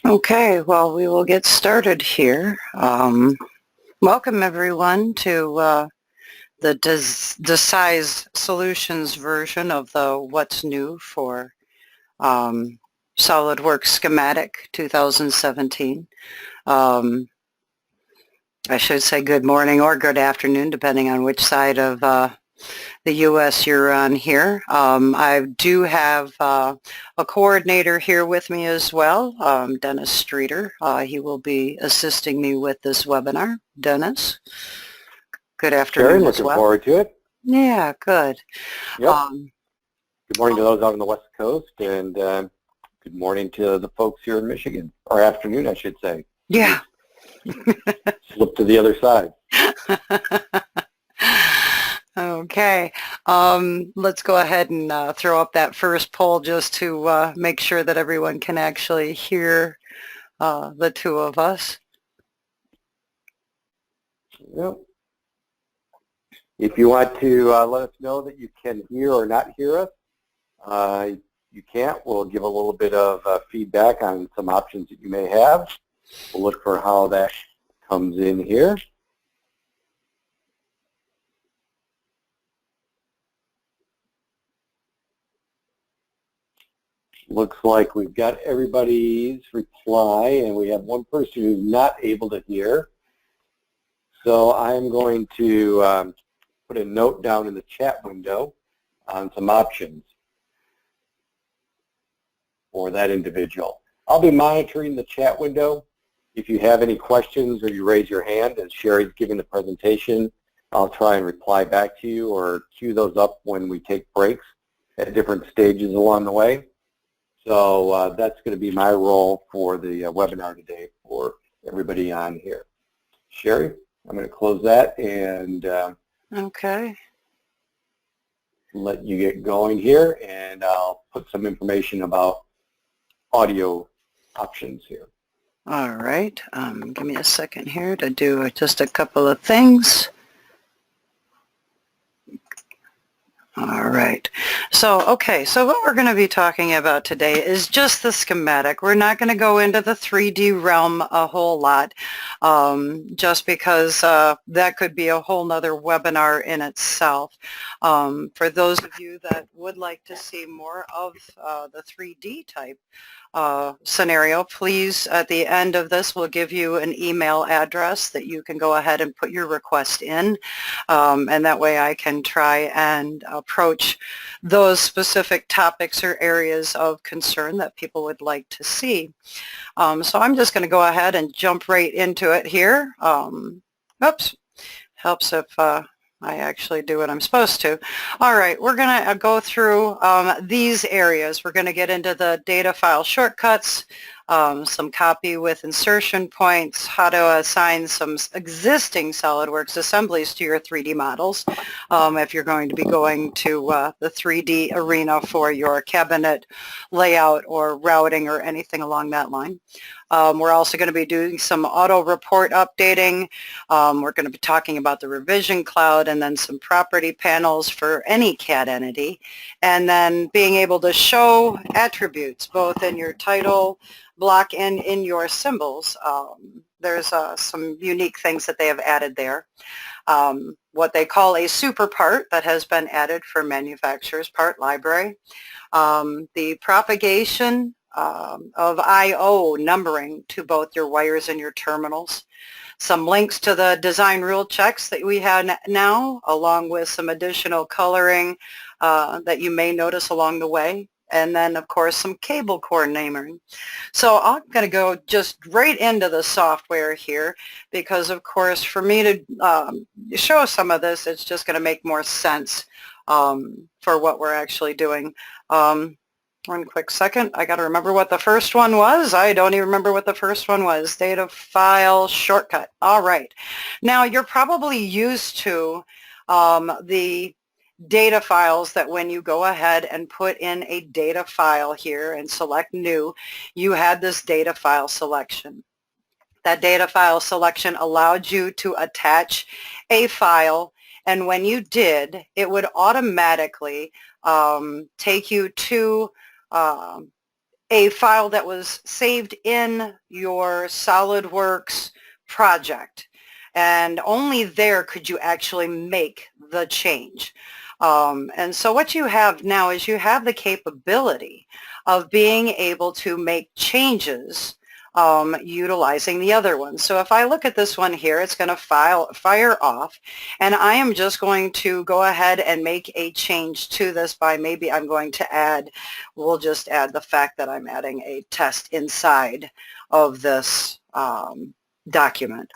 Okay, well, we will get started here. Welcome everyone to the Size Solutions version of the What's New for SolidWorks Schematic 2017. I should say good morning or good afternoon, depending on which side of the U.S. you're on here. I do have a coordinator here with me as well, Dennis Streeter. He will be assisting me with this webinar. Dennis, good afternoon Sherry, as looking well. forward to it. Yeah, good. Yep. Good morning to those out on the West Coast, and good morning to the folks here in Michigan, or afternoon, I should say. Yeah. Slip to the other side. Okay, let's go ahead and throw up that first poll just to make sure that everyone can actually hear the two of us. Yep. If you want to let us know that you can hear or not hear us, you can't. We'll give a little bit of feedback on some options that you may have. We'll look for how that comes in here. Looks like we've got everybody's reply, and we have one person who's not able to hear. So I'm going to put a note down in the chat window on some options for that individual. I'll be monitoring the chat window. If you have any questions or you raise your hand as Sherry's giving the presentation, I'll try and reply back to you or cue those up when we take breaks at different stages along the way. So that's going to be my role for the webinar today for everybody on here. Sherry, I'm going to close that and Okay. let you get going here, and I'll put some information about audio options here. All right. Give me a second here to do just a couple of things. All right. So, okay, so what we're going to be talking about today is just the schematic. We're not going to go into the 3D realm a whole lot, just because that could be a whole nother webinar in itself. For those of you that would like to see more of the 3D type scenario, please, at the end of this, we'll give you an email address that you can go ahead and put your request in, and that way I can try and approach those specific topics or areas of concern that people would like to see. So I'm just going to go ahead and jump right into it here. Oops, helps if I actually do what I'm supposed to. All right, we're going to go through these areas. We're going to get into the data file shortcuts, some copy with insertion points, how to assign some existing SolidWorks assemblies to your 3D models if you're going to be going to the 3D arena for your cabinet layout or routing or anything along that line. We're also going to be doing some auto report updating. We're going to be talking about the revision cloud and then some property panels for any CAD entity, and then being able to show attributes both in your title block and in your symbols. There's some unique things that they have added there. What they call a super part that has been added for manufacturer's part library. The propagation of I/O numbering to both your wires and your terminals. Some links to the design rule checks that we have now, along with some additional coloring that you may notice along the way. And then, of course, some cable coordinating. So I'm going to go just right into the software here because, of course, for me to show some of this, it's just going to make more sense for what we're actually doing. One quick second. I got to remember what the first one was. I don't even remember what the first one was. Data file shortcut. All right. Now, you're probably used to the data files that when you go ahead and put in a data file here and select new, you had this data file selection. That data file selection allowed you to attach a file, and when you did, it would automatically take you to a file that was saved in your SolidWorks project, and only there could you actually make the change. And so what you have now is you have the capability of being able to make changes utilizing the other one. So if I look at this one here, it's going to fire off, and I am just going to go ahead and make a change to this by maybe I'm going to add, we'll just add the fact that I'm adding a test inside of this document.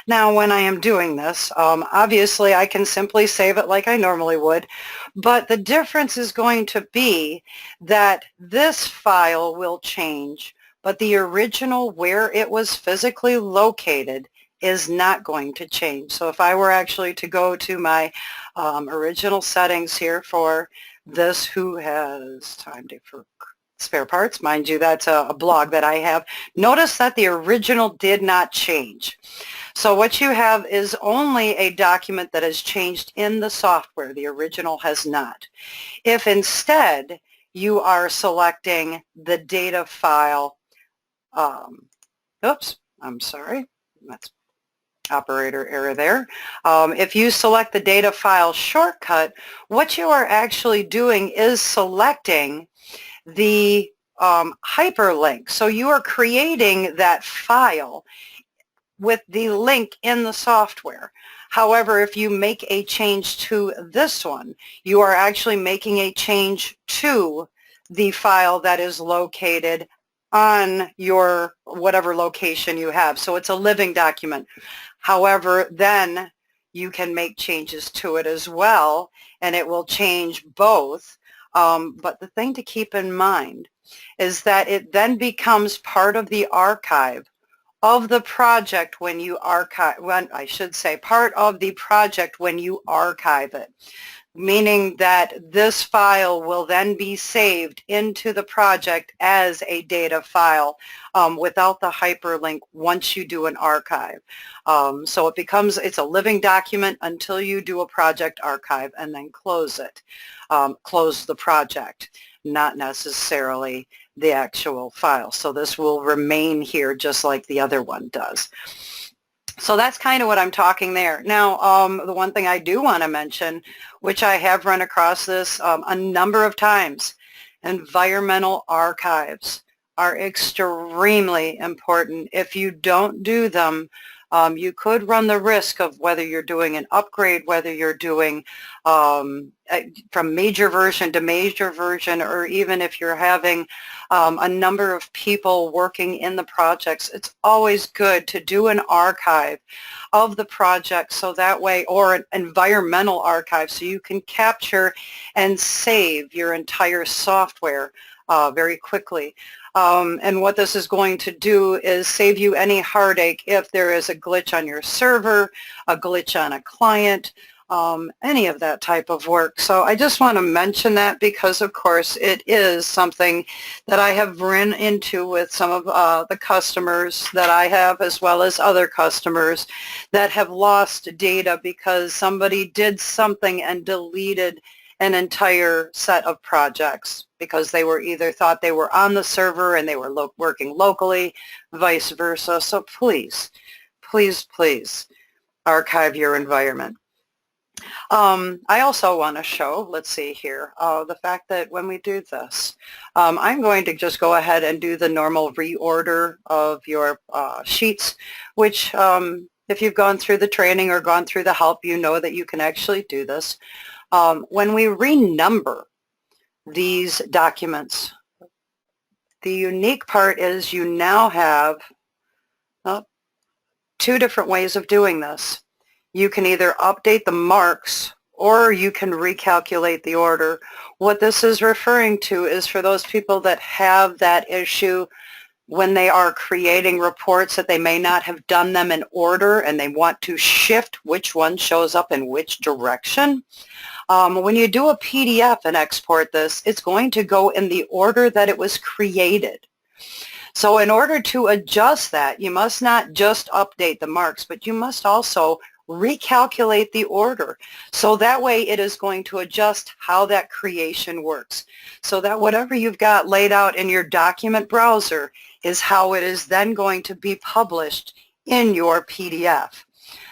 Now when I am doing this, obviously I can simply save it like I normally would, but the difference is going to be that this file will change, but the original where it was physically located is not going to change. So if I were actually to go to my original settings here for this, who has time for spare parts, mind you, that's a blog that I have, notice that the original did not change. So what you have is only a document that has changed in the software. The original has not. If instead you are selecting the data file, oops, I'm sorry, that's operator error there. If you select the data file shortcut, what you are actually doing is selecting the hyperlink. So you are creating that file with the link in the software. However, if you make a change to this one, you are actually making a change to the file that is located on your whatever location you have. So it's a living document. However, then you can make changes to it as well, and it will change both. But the thing to keep in mind is that it then becomes part of the archive of the project when you archive, I should say part of the project when you archive it, meaning that this file will then be saved into the project as a data file without the hyperlink once you do an archive. So it's a living document until you do a project archive and then close it. Close the project, not necessarily the actual file. So this will remain here just like the other one does. So that's kind of what I'm talking there. Now, the one thing I do want to mention, which I have run across this a number of times, environmental archives are extremely important. If you don't do them, you could run the risk of whether you're doing an upgrade, whether you're doing from major version to major version, or even if you're having a number of people working in the projects, it's always good to do an archive of the project so that way, or an environmental archive, so you can capture and save your entire software very quickly. And what this is going to do is save you any heartache if there is a glitch on your server, a glitch on a client, any of that type of work. So I just want to mention that because, of course, it is something that I have run into with some of the customers that I have, as well as other customers that have lost data because somebody did something and deleted an entire set of projects because they were either thought they were on the server and they were working locally, vice versa. So please, please, please archive your environment. I also want to show, let's see here, the fact that when we do this, I'm going to just go ahead and do the normal reorder of your sheets, which if you've gone through the training or gone through the help, you know that you can actually do this. When we renumber these documents, the unique part is you now have two different ways of doing this. You can either update the marks or you can recalculate the order. What this is referring to is for those people that have that issue when they are creating reports that they may not have done them in order and they want to shift which one shows up in which direction. When you do a PDF and export this, it's going to go in the order that it was created. So in order to adjust that, you must not just update the marks, but you must also recalculate the order. So that way it is going to adjust how that creation works. So that whatever you've got laid out in your document browser is how it is then going to be published in your PDF.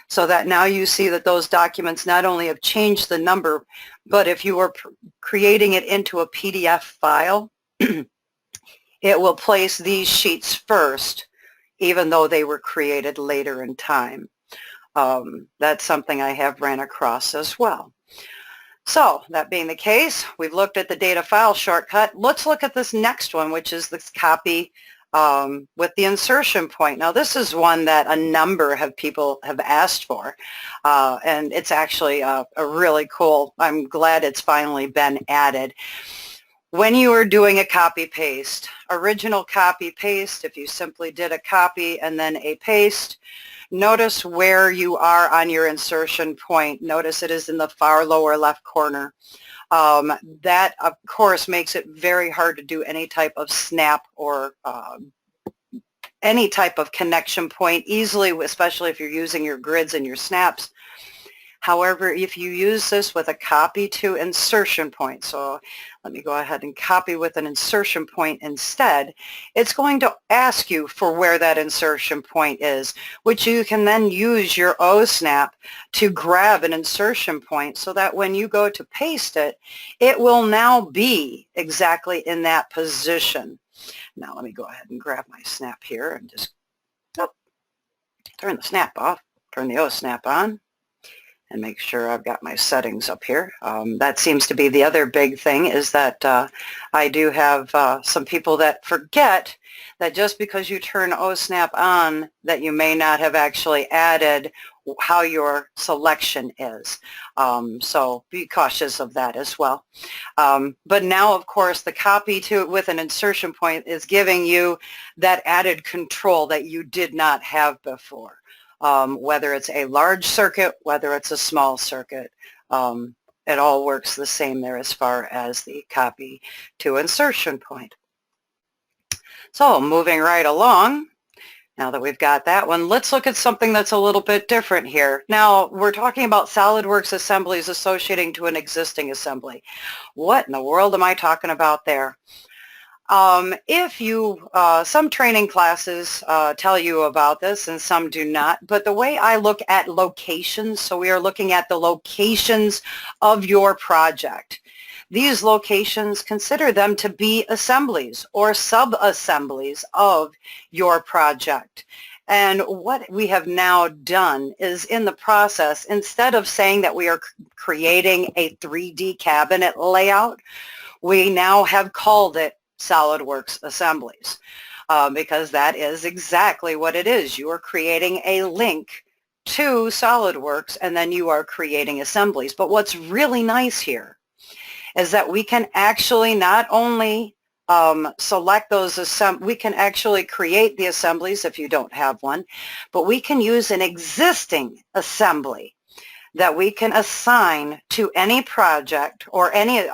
So that now you see that those documents not only have changed the number, but if you are creating it into a PDF file, it will place these sheets first, even though they were created later in time. That's something I have ran across as well. So that being the case, we've looked at the data file shortcut. Let's look at this next one, which is this copy with the insertion point. Now this is one that a number of people have asked for, and it's actually a really cool, I'm glad it's finally been added. When you are doing a copy paste, original copy paste, if you simply did a copy and then a paste, notice where you are on your insertion point. Notice it is in the far lower left corner. That, of course, makes it very hard to do any type of snap or any type of connection point easily, especially if you're using your grids and your snaps. However, if you use this with a copy to insertion point, so let me go ahead and copy with an insertion point instead, it's going to ask you for where that insertion point is, which you can then use your O-snap to grab an insertion point so that when you go to paste it, it will now be exactly in that position. Now let me go ahead and grab my snap here and just turn the snap off, turn the O-snap on, and make sure I've got my settings up here. That seems to be the other big thing, is that I do have some people that forget that just because you turn O-snap on, that you may not have actually added how your selection is. So be cautious of that as well. But now, of course, the copy to with an insertion point is giving you that added control that you did not have before. Whether it's a large circuit, whether it's a small circuit, it all works the same there as far as the copy to insertion point. So moving right along, now that we've got that one, let's look at something that's a little bit different here. Now we're talking about SolidWorks assemblies associating to an existing assembly. What in the world am I talking about there? If you, some training classes tell you about this and some do not, but the way I look at locations, so we are looking at the locations of your project. These locations, consider them to be assemblies or sub-assemblies of your project. And what we have now done is, in the process, instead of saying that we are creating a 3D cabinet layout, we now have called it SolidWorks Assemblies, because that is exactly what it is. You are creating a link to SolidWorks and then you are creating assemblies. But what's really nice here is that we can actually not only select those, we can actually create the assemblies if you don't have one, but we can use an existing assembly that we can assign to any project or any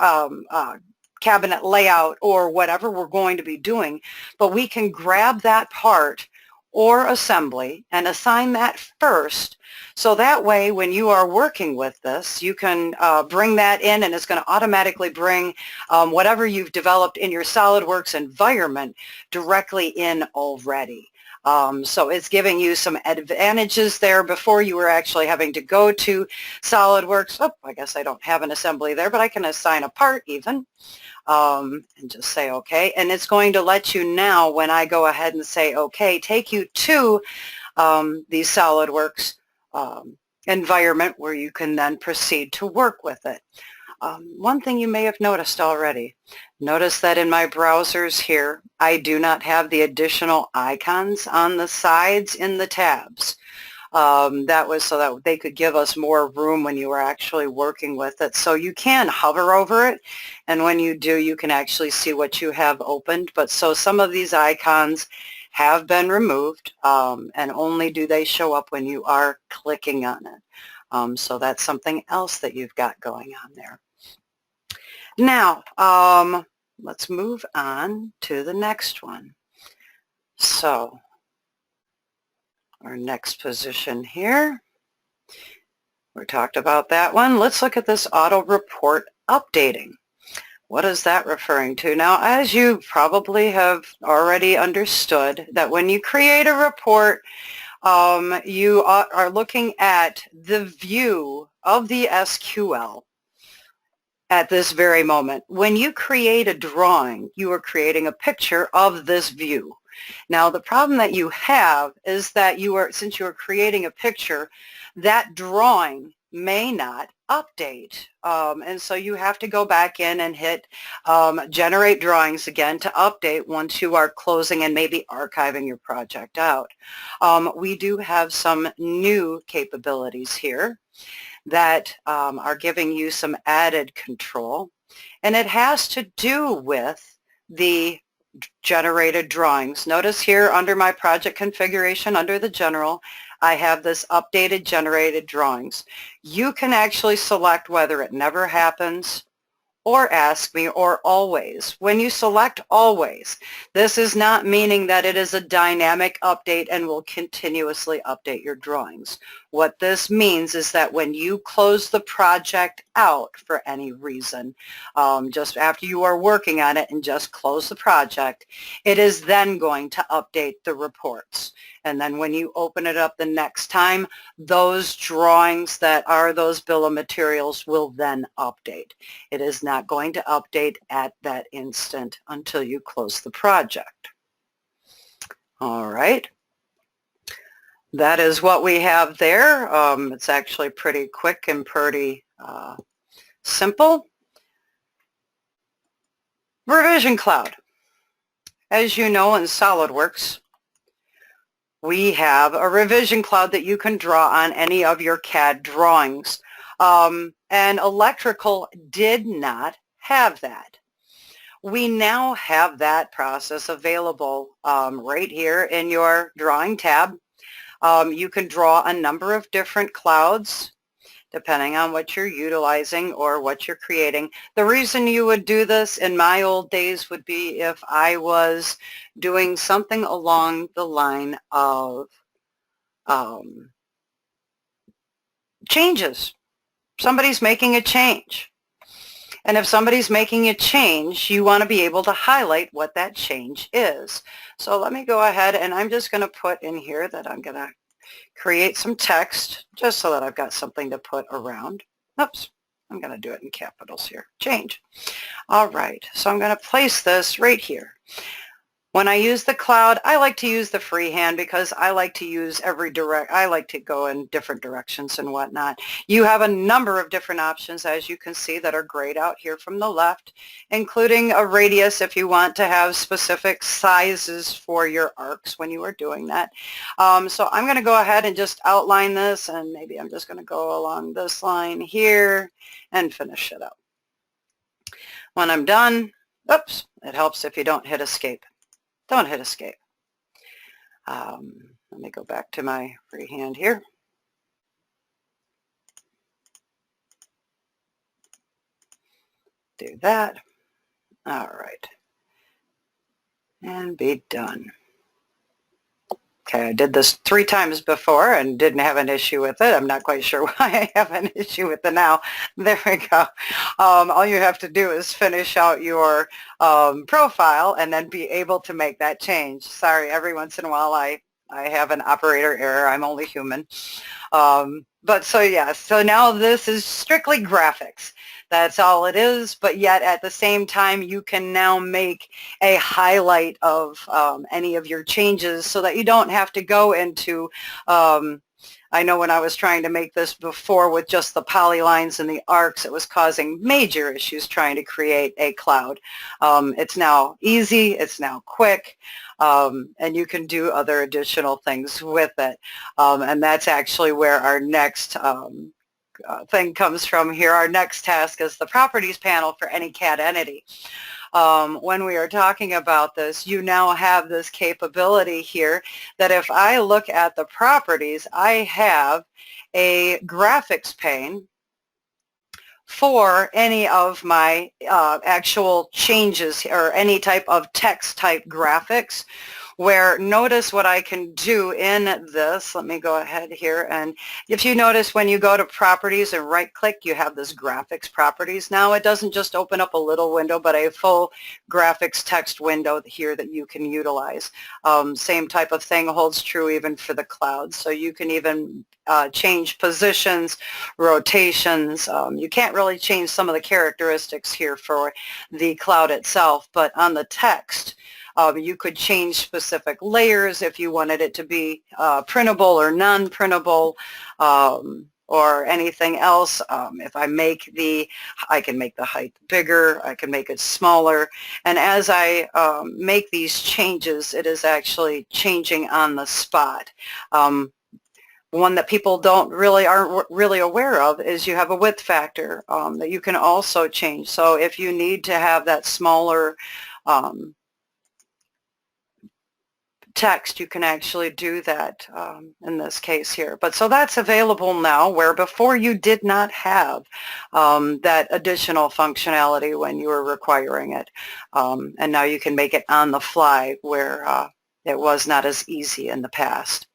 cabinet layout or whatever we're going to be doing, but we can grab that part or assembly and assign that first, so that way when you are working with this, you can bring that in and it's going to automatically bring whatever you've developed in your SolidWorks environment directly in already. So it's giving you some advantages there before you were actually having to go to SolidWorks. Oh, I guess I don't have an assembly there, but I can assign a part even. And just say okay, and it's going to let you now, when I go ahead and say okay, take you to the SolidWorks environment where you can then proceed to work with it. One thing you may have noticed already, notice that in my browsers here, I do not have the additional icons on the sides in the tabs. That was so that they could give us more room when you were actually working with it. So you can hover over it, and when you do, you can actually see what you have opened. But so some of these icons have been removed, and only do they show up when you are clicking on it. So that's something else that you've got going on there. Now, let's move on to the next one. So our next position here We talked about that one. Let's look at this auto report updating. What is that referring to? Now, as you probably have already understood, that when you create a report, you are looking at the view of the SQL at this very moment. When you create a drawing, you are creating a picture of this view. Now, the problem that you have is that since you are creating a picture, that drawing may not update. And so you have to go back in and hit generate drawings again to update once you are closing and maybe archiving your project out. We do have some new capabilities here that are giving you some added control, and it has to do with the generated drawings. Notice here under my project configuration, under the general, I have this updated generated drawings. You can actually select whether it never happens or ask me or always. When you select always, this is not meaning that it is a dynamic update and will continuously update your drawings. What this means is that when you close the project out for any reason, just after you are working on it and just close the project, it is then going to update the reports. And then when you open it up the next time, those drawings that are those bill of materials will then update. It is not going to update at that instant until you close the project. All right. That is what we have there. It's actually pretty quick and pretty simple. Revision cloud. As you know, in SolidWorks, we have a revision cloud that you can draw on any of your CAD drawings. And electrical did not have that. We now have that process available right here in your drawing tab. You can draw a number of different clouds depending on what you're utilizing or what you're creating. The reason you would do this in my old days would be if I was doing something along the line of changes. Somebody's making a change. And if somebody's making a change, you want to be able to highlight what that change is. So let me go ahead and I'm just going to put in here that I'm going to create some text just so that I've got something to put around. Oops, I'm going to do it in capitals here. Change. All right, so I'm going to place this right here. When I use the cloud, I like to use the freehand because I like to use I like to go in different directions and whatnot. You have a number of different options, as you can see, that are grayed out here from the left, including a radius if you want to have specific sizes for your arcs when you are doing that. So I'm going to go ahead and just outline this, and maybe I'm just going to go along this line here and finish it up. When I'm done, oops, it helps if you don't hit escape. Don't hit escape. Let me go back to my freehand here. Do that. All right. And be done. Okay, I did this 3 times before and didn't have an issue with it. I'm not quite sure why I have an issue with it now. There we go. All you have to do is finish out your profile and then be able to make that change. Sorry, every once in a while I have an operator error. I'm only human. But so yeah, so now this is strictly graphics. That's all it is, but yet at the same time you can now make a highlight of any of your changes so that you don't have to go into, I know when I was trying to make this before with just the polylines and the arcs, it was causing major issues trying to create a cloud. It's now easy, it's now quick, and you can do other additional things with it. And that's actually where our next thing comes from here. Our next task is the properties panel for any CAD entity. When we are talking about this, you now have this capability here that if I look at the properties, I have a graphics pane for any of my actual changes or any type of text type graphics. where notice what I can do in this. Let me go ahead here, and if you notice when you go to properties and right click, you have this graphics properties. Now it doesn't just open up a little window, but a full graphics text window here that you can utilize. Same type of thing holds true even for the cloud. So you can even change positions, rotations. You can't really change some of the characteristics here for the cloud itself, but on the text, you could change specific layers if you wanted it to be printable or non-printable, or anything else. If I can make the height bigger, I can make it smaller, and as I make these changes, it is actually changing on the spot. One that people aren't really aware of is you have a width factor that you can also change. So if you need to have that smaller text, you can actually do that in this case here. But so that's available now, where before you did not have that additional functionality when you were requiring it. And now you can make it on the fly, where it was not as easy in the past.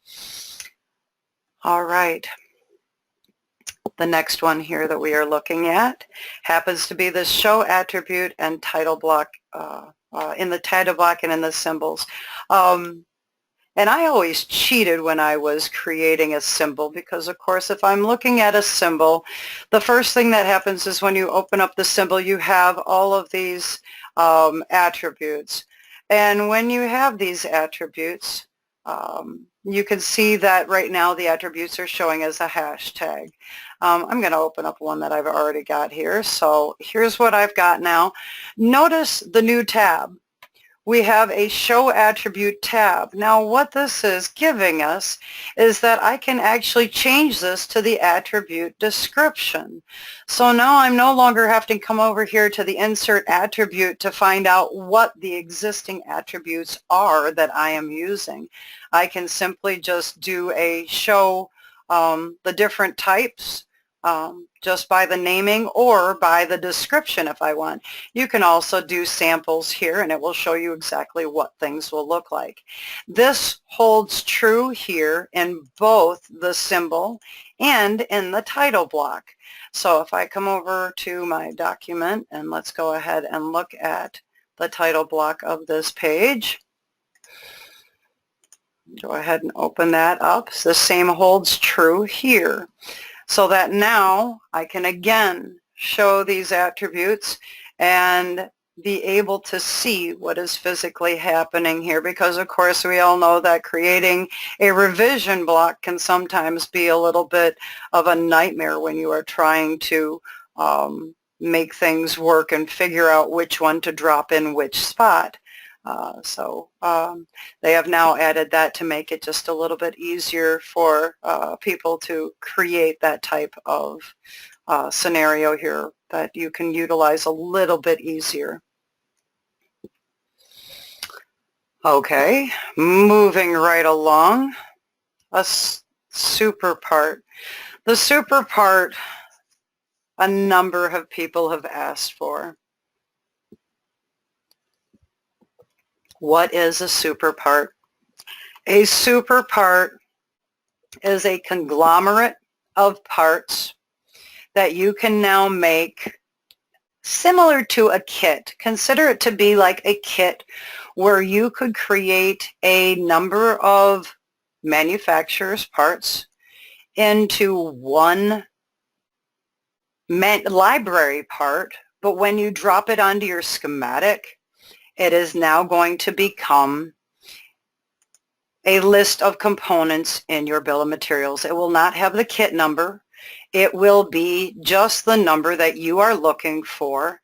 All right. The next one here that we are looking at happens to be the show attribute and title block, in the title block and in the symbols. And I always cheated when I was creating a symbol, because of course if I'm looking at a symbol, the first thing that happens is when you open up the symbol, you have all of these attributes. And when you have these attributes, you can see that right now the attributes are showing as a hashtag. I'm going to open up one that I've already got here. So here's what I've got now. Notice the new tab. We have a show attribute tab. Now what this is giving us is that I can actually change this to the attribute description. So now I'm no longer having to come over here to the insert attribute to find out what the existing attributes are that I am using. I can simply just do a show the different types just by the naming or by the description if I want. You can also do samples here, and it will show you exactly what things will look like. This holds true here in both the symbol and in the title block. So if I come over to my document, and let's go ahead and look at the title block of this page. Go ahead and open that up. So the same holds true here. So that now I can again show these attributes and be able to see what is physically happening here, because of course we all know that creating a revision block can sometimes be a little bit of a nightmare when you are trying to make things work and figure out which one to drop in which spot. They have now added that to make it just a little bit easier for people to create that type of scenario here that you can utilize a little bit easier. Okay, moving right along, a super part. The super part, a number of people have asked for. What is a super part? A super part is a conglomerate of parts that you can now make similar to a kit. Consider it to be like a kit where you could create a number of manufacturer's parts into one library part, but when you drop it onto your schematic, it is now going to become a list of components in your bill of materials. It will not have the kit number. It will be just the number that you are looking for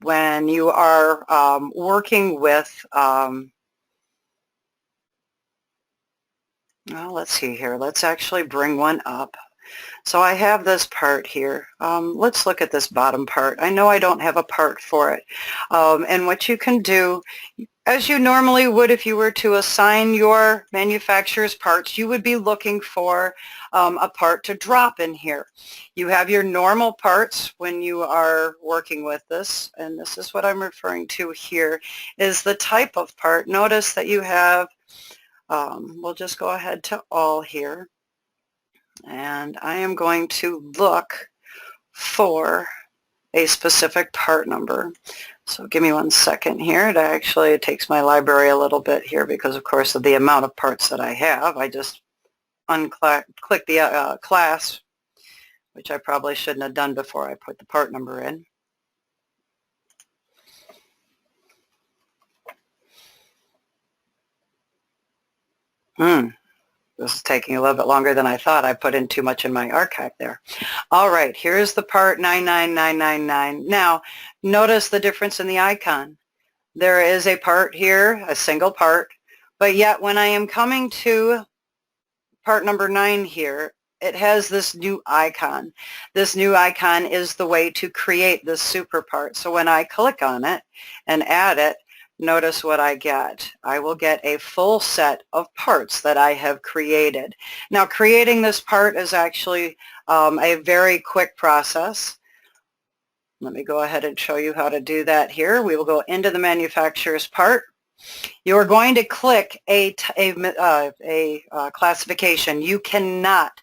when you are working with, well, let's see here. Let's actually bring one up. So I have this part here. Let's look at this bottom part. I know I don't have a part for it. And what you can do, as you normally would if you were to assign your manufacturer's parts, you would be looking for a part to drop in here. You have your normal parts when you are working with this, and this is what I'm referring to here, is the type of part. Notice that you have, we'll just go ahead to all here. And I am going to look for a specific part number. So give me 1 second here. It takes my library a little bit here because, of course, of the amount of parts that I have. I just click the class, which I probably shouldn't have done before I put the part number in. This is taking a little bit longer than I thought. I put in too much in my archive there. All right, here's the part 99999. Now, notice the difference in the icon. There is a part here, a single part, but yet when I am coming to part number 9 here, it has this new icon. This new icon is the way to create this super part. So when I click on it and add it, notice what I get. I will get a full set of parts that I have created. Now, creating this part is actually a very quick process. Let me go ahead and show you how to do that here. We will go into the manufacturer's part. You are going to click a classification. You cannot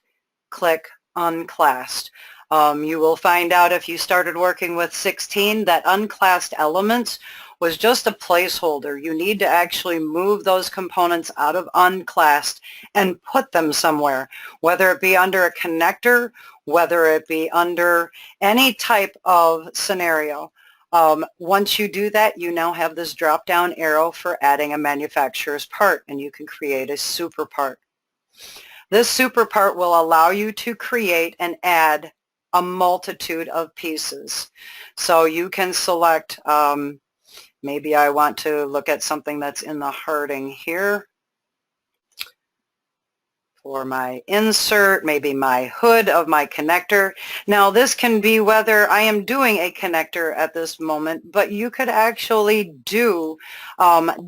click unclassed. You will find out if you started working with 16 that unclassed elements was just a placeholder. You need to actually move those components out of unclassed and put them somewhere, whether it be under a connector, whether it be under any type of scenario. Once you do that, you now have this drop-down arrow for adding a manufacturer's part, and you can create a super part. This super part will allow you to create and add a multitude of pieces. So you can select, maybe I want to look at something that's in the hearting here. For my insert, maybe my hood of my connector. Now this can be whether I am doing a connector at this moment, but you could actually do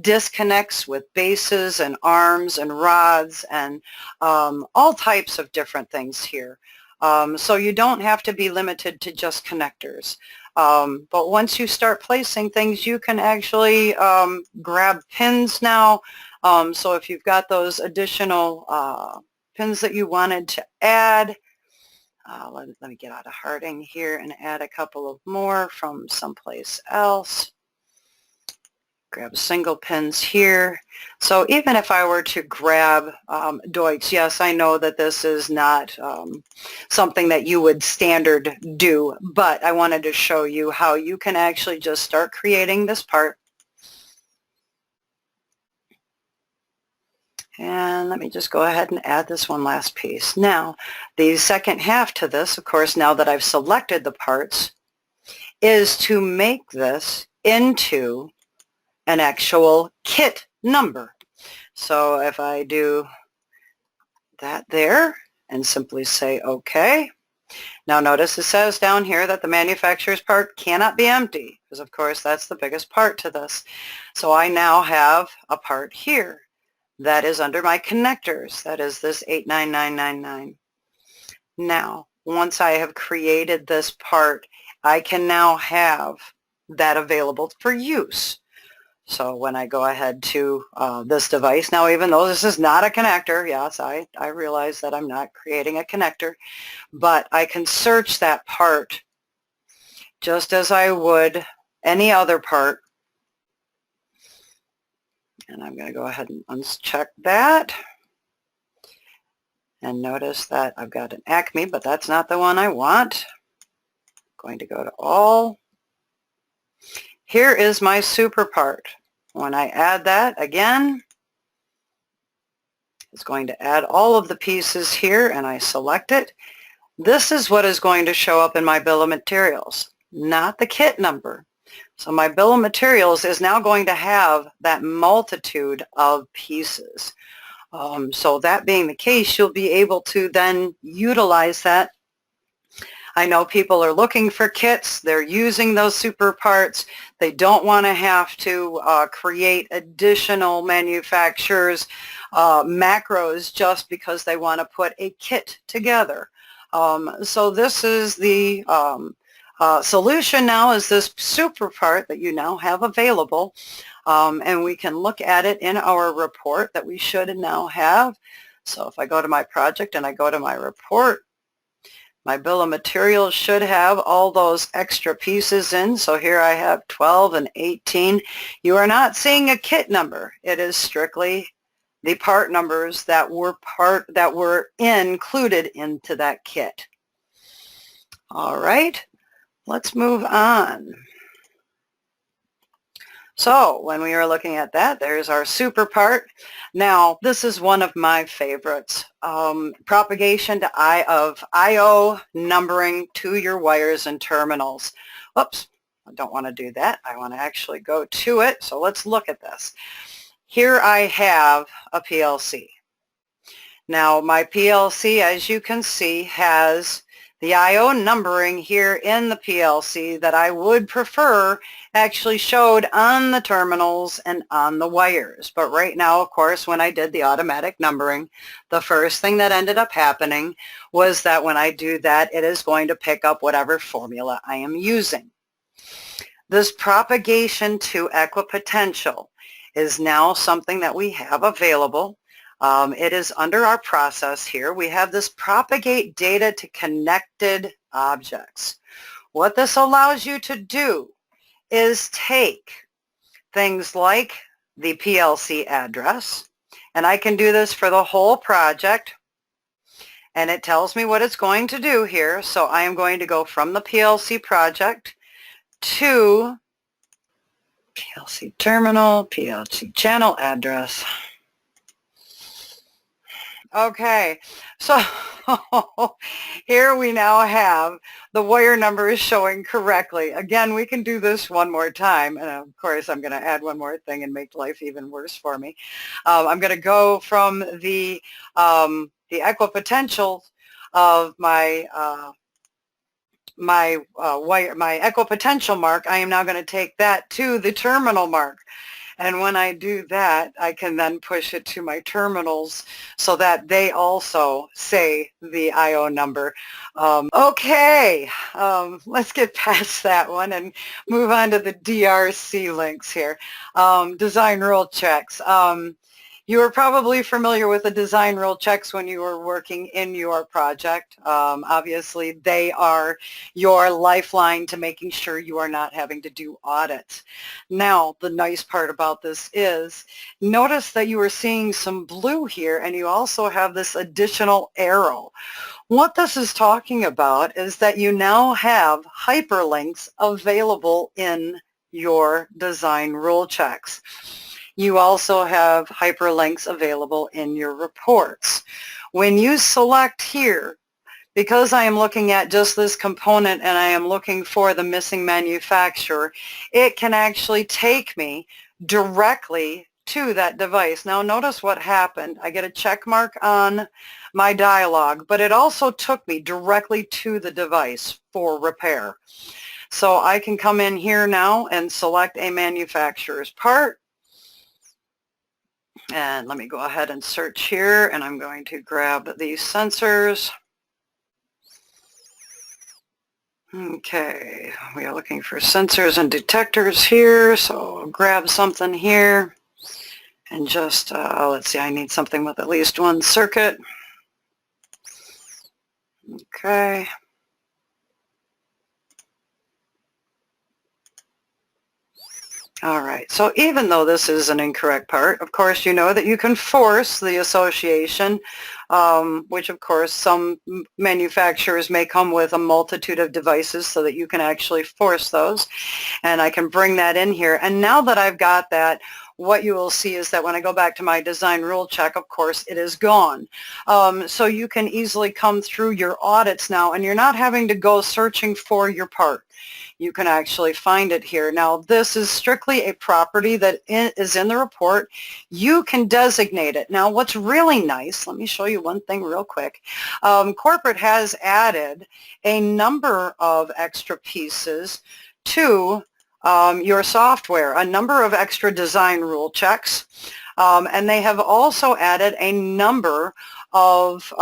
disconnects with bases and arms and rods and all types of different things here. So you don't have to be limited to just connectors. But once you start placing things, you can actually grab pins now. So if you've got those additional pins that you wanted to add, let me get out of hearting here and add a couple of more from someplace else. Grab single pins here. So even if I were to grab Deutsch, yes, I know that this is not something that you would standard do, but I wanted to show you how you can actually just start creating this part. And let me just go ahead and add this one last piece. Now, the second half to this, of course, now that I've selected the parts, is to make this into an actual kit number. So if I do that there and simply say OK. Now notice it says down here that the manufacturer's part cannot be empty, because of course that's the biggest part to this. So I now have a part here that is under my connectors. That is this 89999. Now, once I have created this part, I can now have that available for use. So when I go ahead to this device, now even though this is not a connector, yes, I realize that I'm not creating a connector, but I can search that part just as I would any other part. And I'm going to go ahead and uncheck that. And notice that I've got an Acme, but that's not the one I want. I'm going to go to all. Here is my super part. When I add that again, it's going to add all of the pieces here, and I select it. This is what is going to show up in my bill of materials, not the kit number. So my bill of materials is now going to have that multitude of pieces. So that being the case, you'll be able to then utilize that. I know people are looking for kits. They're using those super parts. They don't want to have to create additional manufacturers' macros just because they want to put a kit together. So this is the solution now, is this super part that you now have available. And we can look at it in our report that we should now have. So if I go to my project and I go to my report, my bill of materials should have all those extra pieces in. So here I have 12 and 18. You are not seeing a kit number. It is strictly the part numbers that were included into that kit. All right, let's move on. So when we are looking at that, there's our super part. Now, this is one of my favorites. Propagation of I/O numbering to your wires and terminals. Oops, I don't want to do that. I want to actually go to it. So let's look at this. Here I have a PLC. Now, my PLC, as you can see, has the I/O numbering here in the PLC that I would prefer actually showed on the terminals and on the wires. But right now, of course, when I did the automatic numbering, the first thing that ended up happening was that when I do that, it is going to pick up whatever formula I am using. This propagation to equipotential is now something that we have available. It is under our process here. We have this propagate data to connected objects. What this allows you to do is take things like the PLC address, and I can do this for the whole project, and it tells me what it's going to do here. So I am going to go from the PLC project to PLC terminal, PLC channel address. Okay, so here we now have the wire numbers showing correctly. Again, we can do this one more time, and of course I'm going to add one more thing and make life even worse for me. I'm going to go from the equipotential of my my equipotential mark. I am now going to take that to the terminal mark. And when I do that, I can then push it to my terminals so that they also say the I/O number. Okay, let's get past that one and move on to the DRC links here. Design rule checks. You are probably familiar with the design rule checks when you are working in your project. Obviously, they are your lifeline to making sure you are not having to do audits. Now, the nice part about this is, notice that you are seeing some blue here, and you also have this additional arrow. What this is talking about is that you now have hyperlinks available in your design rule checks. You also have hyperlinks available in your reports. When you select here, because I am looking at just this component and I am looking for the missing manufacturer, it can actually take me directly to that device. Now notice what happened. I get a check mark on my dialog, but it also took me directly to the device for repair. So I can come in here now and select a manufacturer's part. And let me go ahead and search here, and I'm going to grab these sensors. Okay, we are looking for sensors and detectors here, so I'll grab something here. And just, let's see, I need something with at least one circuit. Okay. All right, so even though this is an incorrect part, of course you know that you can force the association, which of course some manufacturers may come with a multitude of devices so that you can actually force those. And I can bring that in here. And now that I've got that, what you will see is that when I go back to my design rule check, of course, it is gone. So you can easily come through your audits now, and you're not having to go searching for your part. you can actually find it here. Now, this is strictly a property that is in the report. You can designate it. Now, what's really nice, let me show you one thing real quick. Corporate has added a number of extra pieces to your software, a number of extra design rule checks, and they have also added a number of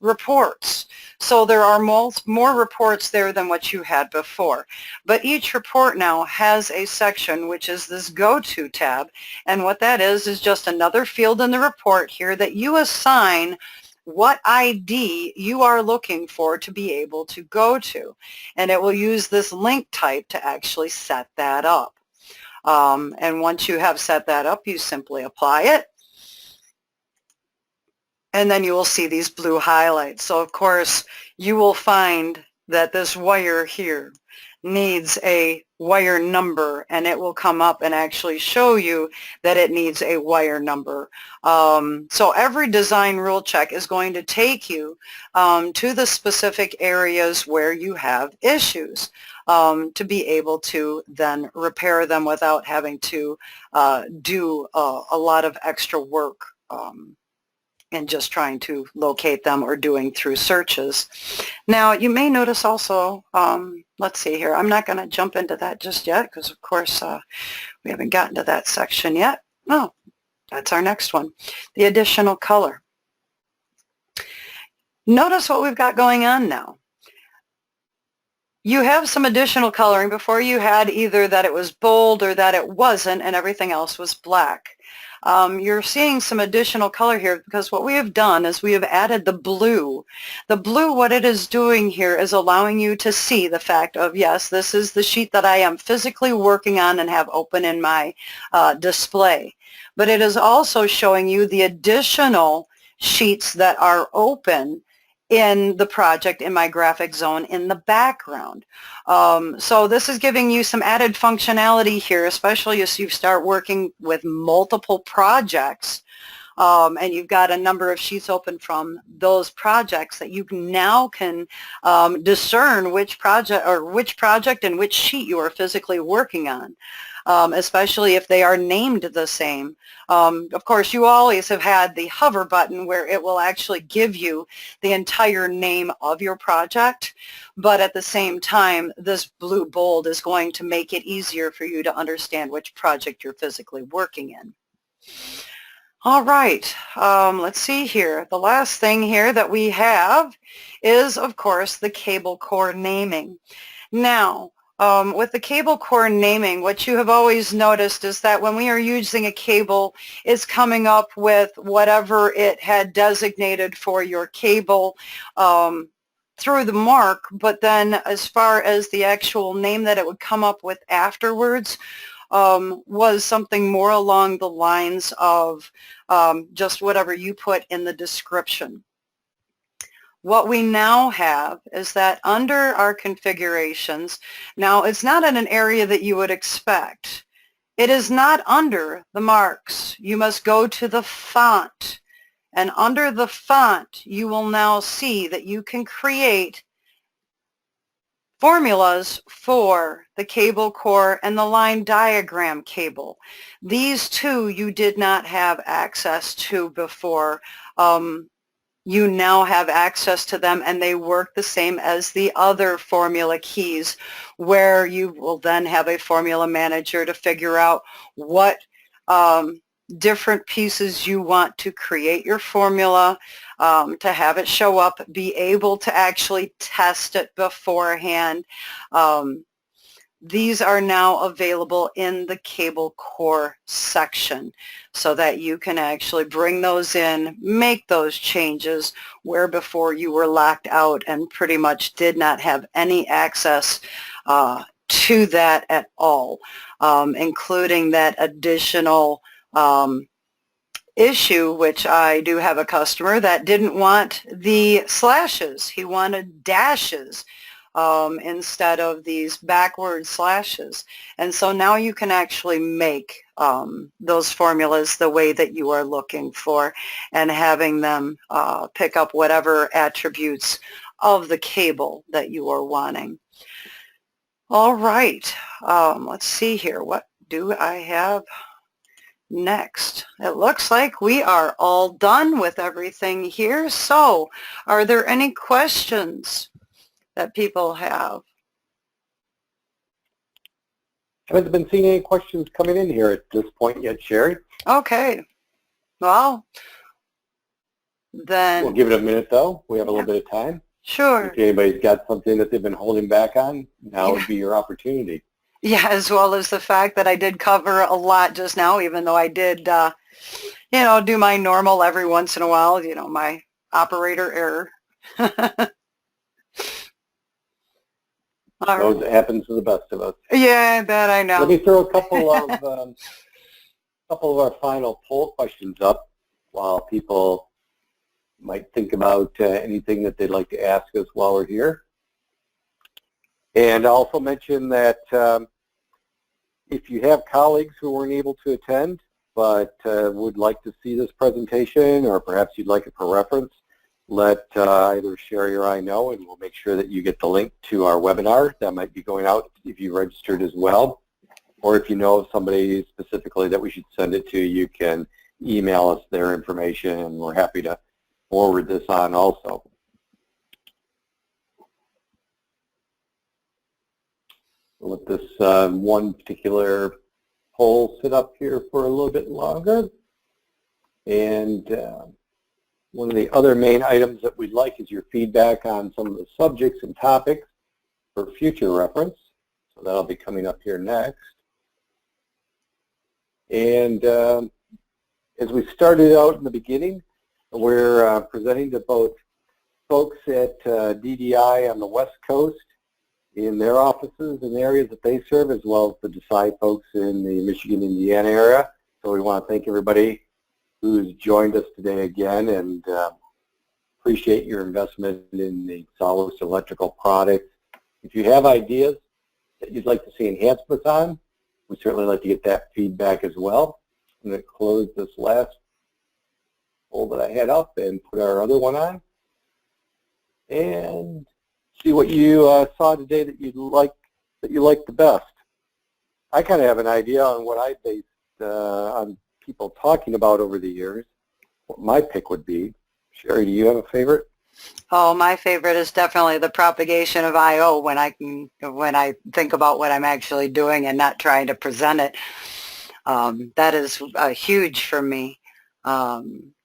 reports. So there are more reports there than what you had before. But each report now has a section which is this Go-To tab, and what that is just another field in the report here that you assign what ID you are looking for to be able to go to. And it will use this link type to actually set that up. And once you have set that up, you simply apply it. And then you will see these blue highlights. So of course, you will find that this wire here needs a wire number, and it will come up and actually show you that it needs a wire number. So every design rule check is going to take you to the specific areas where you have issues to be able to then repair them without having to do a lot of extra work and just trying to locate them or doing through searches. Now, you may notice also, let's see here, I'm not going to jump into that just yet because, of course, we haven't gotten to that section yet. Oh, that's our next one, the additional color. Notice what we've got going on now. You have some additional coloring. Before you had either that it was bold or that it wasn't, and everything else was black. You're seeing some additional color here because what we have done is we have added the blue. The blue, what it is doing here is allowing you to see the fact of, yes, this is the sheet that I am physically working on and have open in my display. But it is also showing you the additional sheets that are open in the project, in my graphic zone, in the background. So this is giving you some added functionality here, especially as you start working with multiple projects and you've got a number of sheets open from those projects that you now can discern which project and which sheet you are physically working on. Especially if they are named the same. Of course, you always have had the hover button where it will actually give you the entire name of your project, but at the same time, this blue bold is going to make it easier for you to understand which project you're physically working in. All right, let's see here. The last thing here that we have is, of course, the cable core naming. Now, with the cable core naming, what you have always noticed is that when we are using a cable, it's coming up with whatever it had designated for your cable through the mark, but then as far as the actual name that it would come up with afterwards was something more along the lines of just whatever you put in the description. What we now have is that under our configurations, now it's not in an area that you would expect. It is not under the marks. You must go to the font. And under the font, you will now see that you can create formulas for the cable core and the line diagram cable. These two you did not have access to before. You now have access to them, and they work the same as the other formula keys, where you will then have a formula manager to figure out what different pieces you want to create your formula, to have it show up, be able to actually test it beforehand. These are now available in the cable core section so that you can actually bring those in, make those changes where before you were locked out and pretty much did not have any access to that at all, including that additional issue, which I do have a customer that didn't want the slashes. He wanted dashes instead of these backward slashes. And so now you can actually make those formulas the way that you are looking for and having them pick up whatever attributes of the cable that you are wanting. All right. Let's see here. What do I have next? It looks like we are all done with everything here. So, are there any questions that people have? Haven't been seeing any questions coming in here at this point yet, Sherry. Okay. Well, then... We'll give it a minute, though. We have a little bit of time. Sure. If anybody's got something that they've been holding back on, now would be your opportunity. Yeah, as well as the fact that I did cover a lot just now, even though I did, do my normal every once in a while, my operator error. Those happen to the best of us. Yeah, that I know. Let me throw a couple of our final poll questions up while people might think about anything that they'd like to ask us while we're here. And I'll also mention that if you have colleagues who weren't able to attend but would like to see this presentation, or perhaps you'd like it for reference, let either Sherry or I know, and we'll make sure that you get the link to our webinar. That might be going out if you registered as well. Or if you know of somebody specifically that we should send it to, you can email us their information, and we're happy to forward this on also. We'll let this one particular poll sit up here for a little bit longer. And one of the other main items that we'd like is your feedback on some of the subjects and topics for future reference. So that'll be coming up here next. And as we started out in the beginning, we're presenting to both folks at DDI on the West Coast in their offices and areas that they serve, as well as the Decide folks in the Michigan, Indiana area. So we want to thank everybody who's joined us today again, and appreciate your investment in the SolidWorks electrical products. If you have ideas that you'd like to see enhancements on, we certainly like to get that feedback as well. I'm going to close this last poll that I had up and put our other one on, and see what you saw today that you like the best. I kind of have an idea on what I based on people talking about over the years, what my pick would be. Sherry, do you have a favorite? Oh, my favorite is definitely the propagation of I/O when I think about what I'm actually doing and not trying to present it. That is huge for me,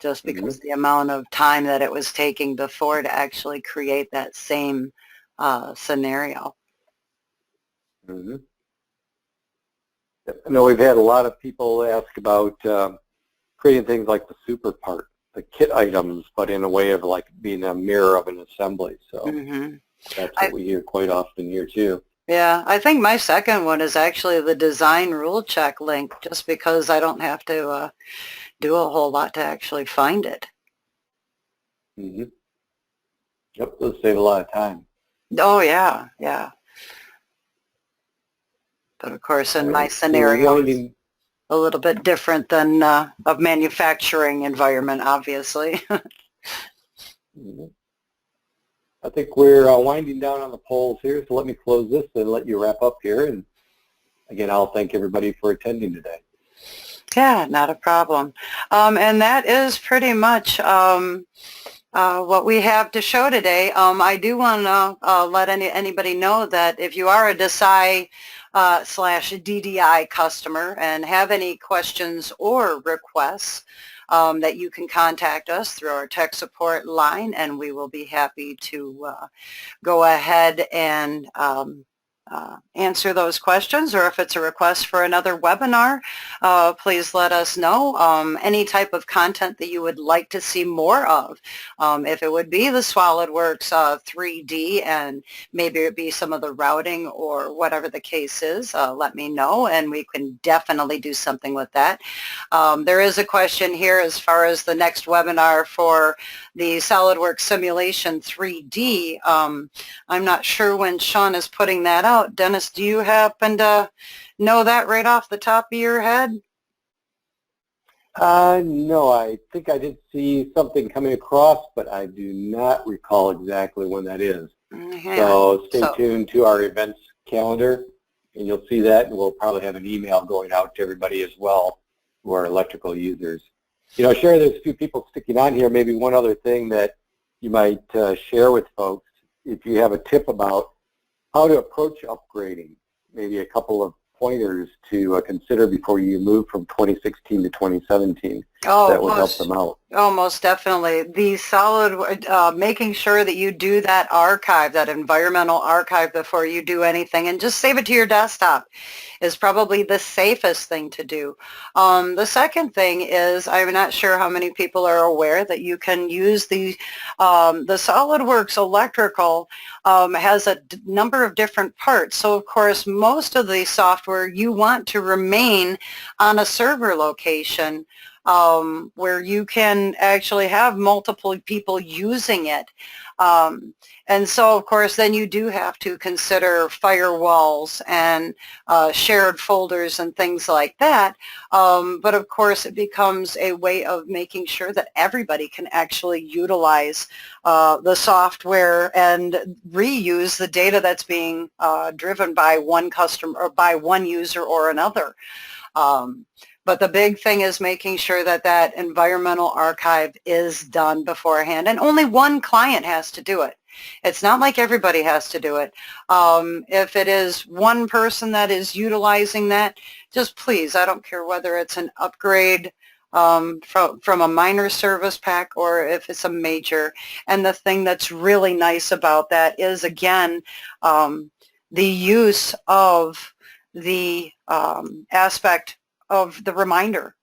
just because the amount of time that it was taking before to actually create that same scenario. I know we've had a lot of people ask about creating things like the super part, the kit items, but in a way of like being a mirror of an assembly. So that's what we hear quite often here too. Yeah, I think my second one is actually the design rule check link, just because I don't have to do a whole lot to actually find it. Yep, those save a lot of time. Oh yeah, yeah. But of course, in my scenario, it's a little bit different than a manufacturing environment, obviously. I think we're winding down on the polls here, so let me close this and let you wrap up here. And again, I'll thank everybody for attending today. Yeah, not a problem. And that is pretty much what we have to show today. I do want to let anybody know that if you are a Decide /DDI customer and have any questions or requests, that you can contact us through our tech support line, and we will be happy to go ahead and answer those questions. Or if it's a request for another webinar, please let us know any type of content that you would like to see more of. If it would be the SolidWorks 3D, and maybe it be some of the routing or whatever the case is, let me know, and we can definitely do something with that. There is a question here as far as the next webinar for the SolidWorks Simulation 3D. I'm not sure when Sean is putting that out. Dennis, do you happen to know that right off the top of your head? No, I think I did see something coming across, but I do not recall exactly when that is. So stay tuned to our events calendar, and you'll see that, and we'll probably have an email going out to everybody as well who are electrical users. You know, Sherry, there's a few people sticking on here. Maybe one other thing that you might share with folks, if you have a tip about how to approach upgrading, maybe a couple of pointers to consider before you move from 2016 to 2017. That would help them out. Oh, most definitely. The making sure that you do that archive, that environmental archive before you do anything, and just save it to your desktop is probably the safest thing to do. The second thing is, I'm not sure how many people are aware that you can use the SolidWorks Electrical has a number of different parts. So of course, most of the software you want to remain on a server location where you can actually have multiple people using it. And so, of course, then you do have to consider firewalls and shared folders and things like that. But of course, it becomes a way of making sure that everybody can actually utilize the software and reuse the data that's being driven by one customer or by one user or another. But the big thing is making sure that that environmental archive is done beforehand, and only one client has to do it. It's not like everybody has to do it. If it is one person that is utilizing that, just please, I don't care whether it's an upgrade from a minor service pack or if it's a major. And the thing that's really nice about that is, again, the use of the aspect of the reminder,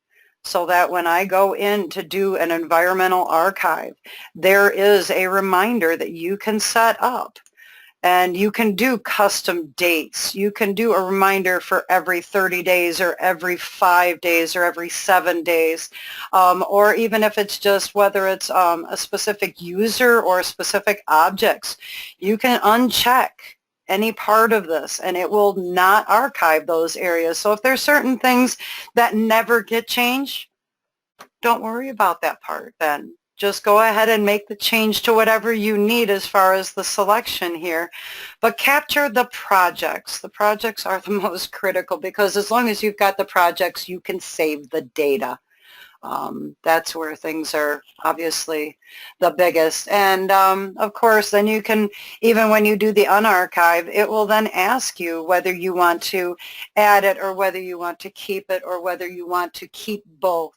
so that when I go in to do an environmental archive, there is a reminder that you can set up, and you can do custom dates. You can do a reminder for every 30 days or every 5 days or every 7 days, or even if it's just whether it's a specific user or specific objects, you can uncheck any part of this and it will not archive those areas. So if there's certain things that never get changed, don't worry about that part then. Just go ahead and make the change to whatever you need as far as the selection here. But capture the projects. The projects are the most critical, because as long as you've got the projects, you can save the data. That's where things are obviously the biggest. And of course, then you can, even when you do the unarchive, it will then ask you whether you want to add it or whether you want to keep it or whether you want to keep both.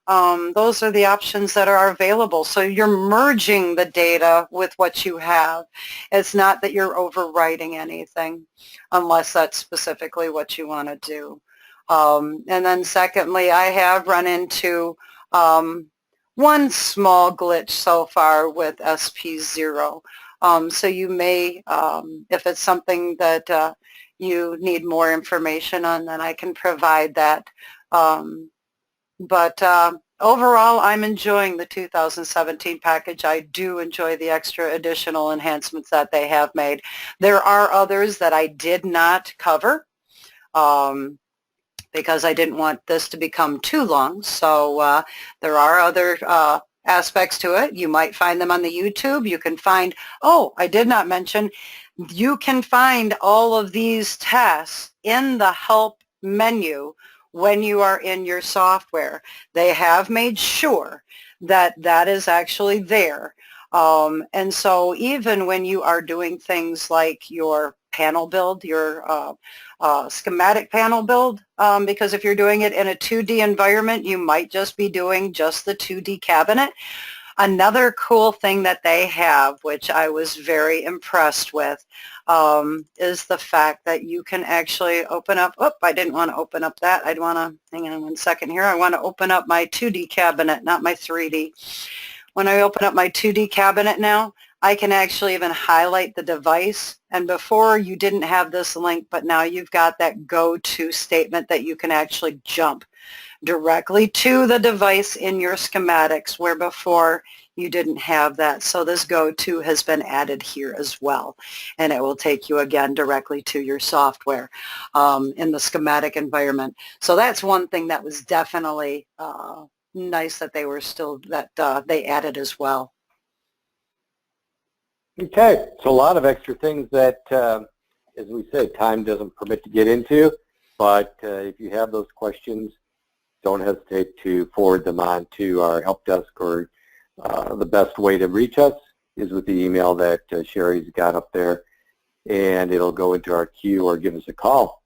Those are the options that are available. So you're merging the data with what you have. It's not that you're overwriting anything, unless that's specifically what you want to do. And then secondly, I have run into one small glitch so far with SP0. So you may, if it's something that you need more information on, then I can provide that. But overall, I'm enjoying the 2017 package. I do enjoy the extra additional enhancements that they have made. There are others that I did not cover, because I didn't want this to become too long. So there are other aspects to it. You might find them on the YouTube. You can find, oh, I did not mention, you can find all of these tasks in the help menu when you are in your software. They have made sure that that is actually there. And so even when you are doing things like your panel build, your schematic panel build, because if you're doing it in a 2D environment, you might just be doing just the 2D cabinet. Another cool thing that they have, which I was very impressed with, is the fact that you can actually open up, oh, I didn't want to open up that. I'd want to, hang on one second here. I want to open up my 2D cabinet, not my 3D. When I open up my 2D cabinet now, I can actually even highlight the device. And before you didn't have this link, but now you've got that go-to statement that you can actually jump directly to the device in your schematics, where before you didn't have that. So this go-to has been added here as well. And it will take you again directly to your software in the schematic environment. So that's one thing that was definitely nice that they were still, that they added as well. Okay, so a lot of extra things that as we said, time doesn't permit to get into, but if you have those questions, don't hesitate to forward them on to our help desk, or the best way to reach us is with the email that Sherry's got up there, and it'll go into our queue or give us a call.